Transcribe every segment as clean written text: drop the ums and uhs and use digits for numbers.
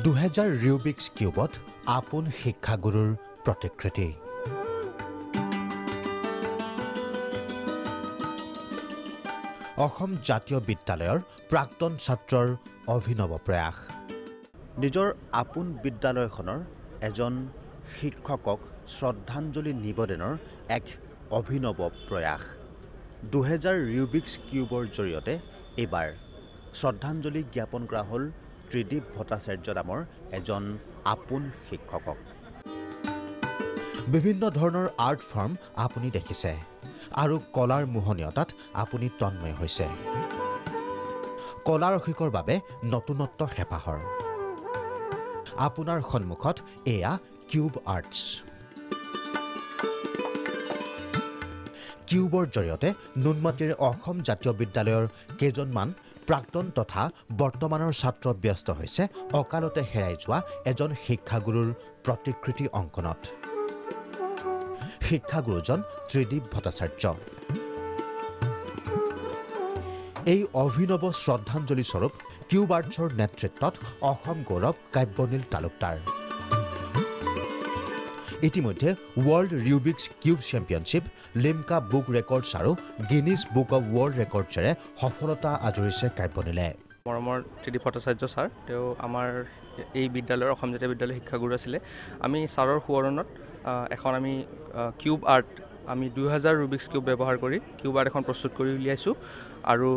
2000 Rubik's কিউবত আপোন শিক্ষাগুৰুৰ প্ৰতিকৃতি। অসম জাতীয় বিদ্যালয়ৰ প্ৰাক্তন ছাত্ৰৰ অভিনৱ প্ৰয়াস। নিজৰ আপোন বিদ্যালয়খনৰ এজন শিক্ষকক শ্ৰদ্ধাঞ্জলি নিবেদনৰ এক অভিনৱ প্ৰয়াস। 2000 ৰুবিক্স কিউবৰ জৰিয়তে এইবাৰ শ্ৰদ্ধাঞ্জলি জ্ঞাপন কৰা হ'ল ত্ৰিদীপ ভট্টাচাৰ্য নামৰ এজন আপোন শিক্ষকক। বিভিন্ন ধৰণৰ আৰ্ট ফৰ্ম আপুনি দেখিছে আৰু কলাৰ মোহনীয়তাত আপুনি তন্ময় হৈছে। কলা ৰসিকৰ বাবে নতুনত্ব হেঁপাহৰ। আপোনাৰ সন্মুখত এয়া কিউব আৰ্টছ। কিউবৰ জৰিয়তে নুনমাটিৰ অসম জাতীয় বিদ্যালয়ৰ কেইজনমান প্ৰাক্তন তথা বৰ্তমানৰ ছাত্ৰ ব্যস্ত হৈছে অকালতে হেৰাই যোৱা এজন শিক্ষাগুৰুৰ প্ৰতিকৃতি অংকনত। শিক্ষাগুৰুজন ত্ৰিদীপ ভট্টাচাৰ্য। এই অভিনৱ শ্ৰদ্ধাঞ্জলি স্বৰূপ কিউব আৰ্টছৰ নেতৃত্বত অসম গৌৰৱ কাব্যনীল তালুকদাৰ। ইতিমধ্যে world Rubik's cube championship, Limca book records আৰু গিনিজ বুক অৱ ৱৰ্ল্ড ৰেকৰ্ডছেৰে সফলতা আজৰিছে কাব্যনীলে। মৰমৰ ত্ৰিদীপ ভট্টাচাৰ্য ছাৰ, তেওঁ আমাৰ এই বিদ্যালয়ৰ অসম জাতীয় বিদ্যালয়ৰ শিক্ষাগুৰু আছিলে। আমি ছাৰৰ সোঁৱৰণত এখন আমি কিউব আৰ্ট আমি 2000 ৰুবিক্স কিউব ব্যৱহাৰ কৰি কিউব আৰ্ট এখন প্ৰস্তুত কৰি উলিয়াইছোঁ আৰু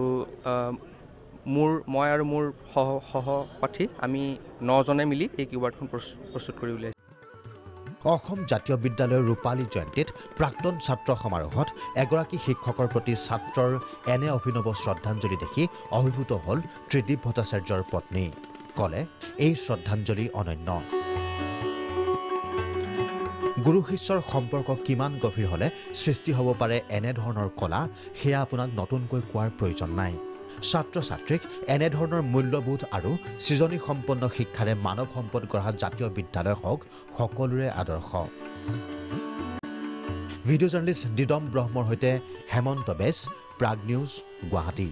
মই আৰু মোৰ সহপাঠী আমি 9জনে মিলি এই কিউব আৰ্টখন প্ৰস্তুত কৰি উলিয়াইছোঁ। অসম জাতীয় বিদ্যালয়ৰ ৰূপালী জয়ন্তীত প্ৰাক্তন ছাত্ৰ সমাৰোহত এগৰাকী শিক্ষকৰ প্ৰতি ছাত্ৰৰ এনে অভিনৱ শ্ৰদ্ধাঞ্জলি দেখি অভিভূত হ'ল ত্ৰিদীপ ভট্টাচাৰ্যৰ পত্নী। ক'লে এই শ্ৰদ্ধাঞ্জলি অনন্য। গুৰু শিষ্যৰ সম্পৰ্ক কিমান গভীৰ হ'লে সৃষ্টি হ'ব পাৰে এনেধৰণৰ কলা, সেয়া আপোনাক নতুনকৈ কোৱাৰ প্ৰয়োজন নাই। ছাত্ৰ ছাত্ৰীক এনেধৰণৰ মূল্যবোধ আৰু সৃজনী সম্পন্ন শিক্ষাৰে মানৱ সম্পদ গঢ়া জাতীয় বিদ্যালয় হওক সকলোৰে আদৰ্শ। ভিডিঅ' জাৰ্নেলিষ্ট দিদম ব্ৰহ্মৰ সৈতে হেমন্ত বেছ, প্ৰাগ নিউজ, গুৱাহাটী।